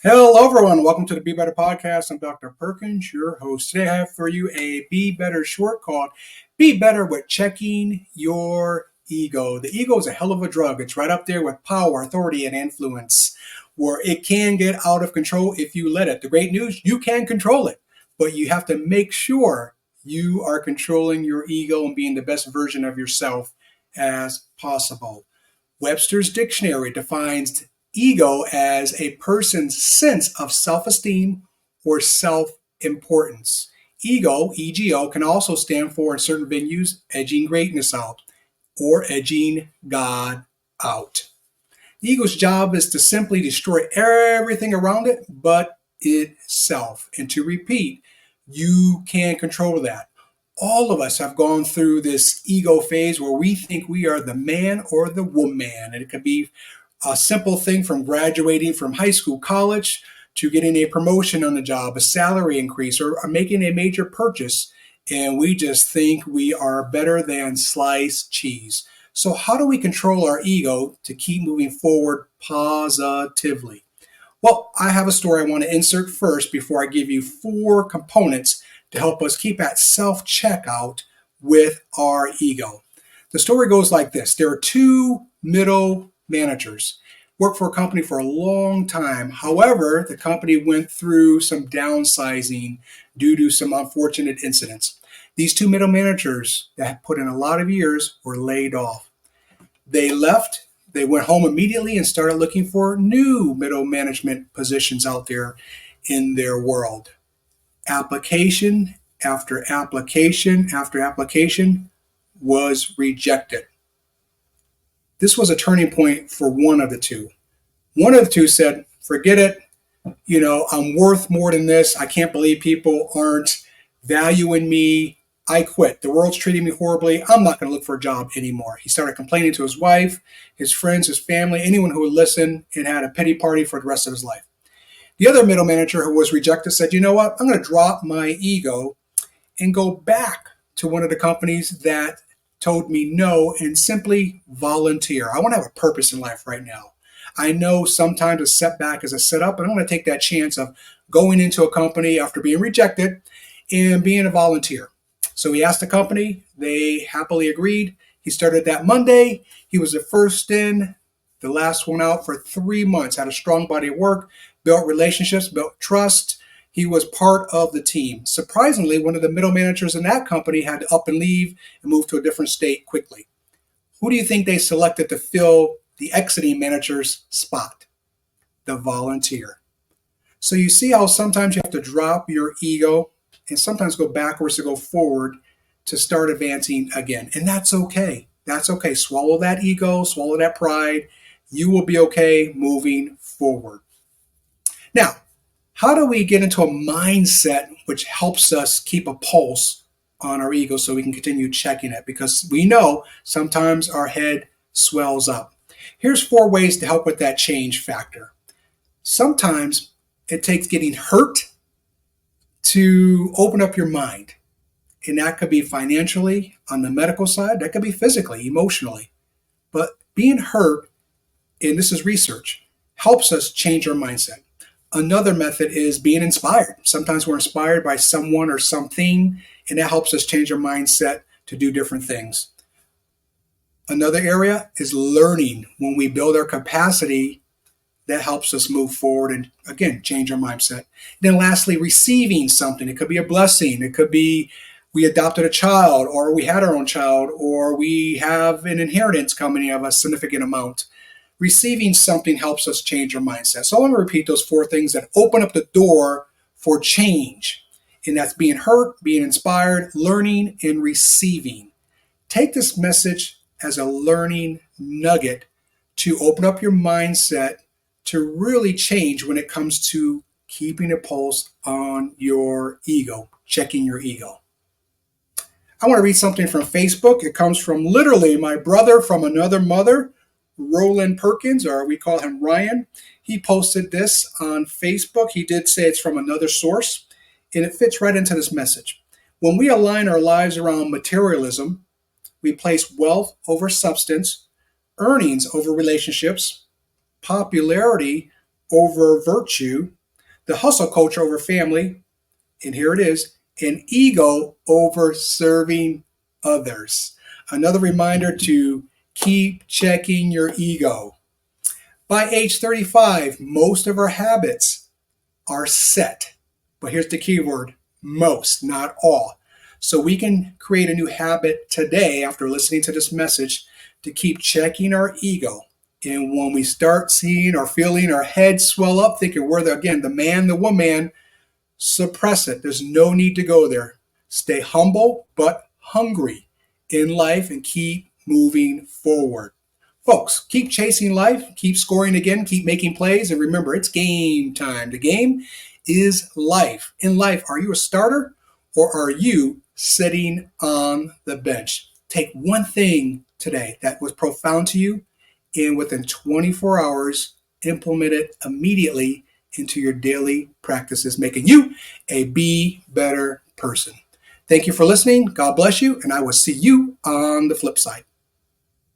Hello, everyone. Welcome to the Be Better podcast. I'm Dr. Perkins, your host. Today, I have for you a Be Better short called Be Better with Checking Your Ego. The ego is a hell of a drug. It's right up there with power, authority, and influence, where it can get out of control if you let it. The great news, you can control it, but you have to make sure you are controlling your ego and being the best version of yourself as possible. Webster's dictionary defines ego as a person's sense of self-esteem or self-importance. Ego, can also stand for, in certain venues, edging greatness out or edging God out. The ego's job is to simply destroy everything around it but itself. And to repeat, you can control that. All of us have gone through this ego phase where we think we are the man or the woman. And it could be a simple thing from graduating from high school, college, to getting a promotion on the job, a salary increase, or making a major purchase. And we just think we are better than sliced cheese. So how do we control our ego to keep moving forward positively? Well, I have a story I want to insert first before I give you 4 components to help us keep at self-checkout with our ego. The story goes like this. There are 2 middle managers, worked for a company for a long time. However, the company went through some downsizing due to some unfortunate incidents. These 2 middle managers that had put in a lot of years were laid off. They left, they went home immediately and started looking for new middle management positions out there in their world. Application after application after application was rejected. This was a turning point for one of the 2. One of the 2 said, forget it. I'm worth more than this. I can't believe people aren't valuing me. I quit. The world's treating me horribly. I'm not going to look for a job anymore. He started complaining to his wife, his friends, his family, anyone who would listen, and had a pity party for the rest of his life. The other middle manager who was rejected said, you know what? I'm going to drop my ego and go back to one of the companies that told me no and simply volunteer. I want to have a purpose in life right now. I know sometimes a setback is a setup, and I'm going to take that chance of going into a company after being rejected and being a volunteer. So he asked the company. They happily agreed. He started that Monday. He was the first in, the last one out for 3 months, had a strong body of work, built relationships, built trust. He was part of the team. Surprisingly, one of the middle managers in that company had to up and leave and move to a different state quickly. Who do you think they selected to fill the exiting manager's spot? The volunteer. So you see how sometimes you have to drop your ego and sometimes go backwards to go forward to start advancing again. And that's okay. That's okay. Swallow that ego, swallow that pride. You will be okay moving forward. Now, how do we get into a mindset which helps us keep a pulse on our ego so we can continue checking it? Because we know sometimes our head swells up. Here's 4 ways to help with that change factor. Sometimes it takes getting hurt to open up your mind. And that could be financially, on the medical side, that could be physically, emotionally. But being hurt, and this is research, helps us change our mindset. Another method is being inspired. Sometimes we're inspired by someone or something, and that helps us change our mindset to do different things. Another area is learning. When we build our capacity, that helps us move forward and, again, change our mindset. Then lastly, receiving something. It could be a blessing. It could be we adopted a child, or we had our own child, or we have an inheritance coming of a significant amount. Receiving something helps us change our mindset. So I want to repeat those 4 things that open up the door for change. And that's being hurt, being inspired, learning, and receiving. Take this message as a learning nugget to open up your mindset to really change when it comes to keeping a pulse on your ego, checking your ego. I want to read something from Facebook. It comes from literally my brother from another mother, Roland Perkins, or we call him Ryan. He posted this on Facebook. He did say it's from another source, and it fits right into this message. When we align our lives around materialism, we place wealth over substance, earnings over relationships, popularity over virtue, the hustle culture over family, and here it is, and ego over serving others. Another reminder to keep checking your ego. By age 35, most of our habits are set. But here's the key word, most, not all. So we can create a new habit today after listening to this message to keep checking our ego. And when we start seeing or feeling our head swell up, thinking we're the man, the woman, suppress it. There's no need to go there. Stay humble but hungry in life and keep moving forward. Folks, keep chasing life, keep scoring again, keep making plays, and remember, it's game time. The game is life. In life, are you a starter or are you sitting on the bench? Take one thing today that was profound to you, and within 24 hours, implement it immediately into your daily practices, making you a be better person. Thank you for listening. God bless you, and I will see you on the flip side.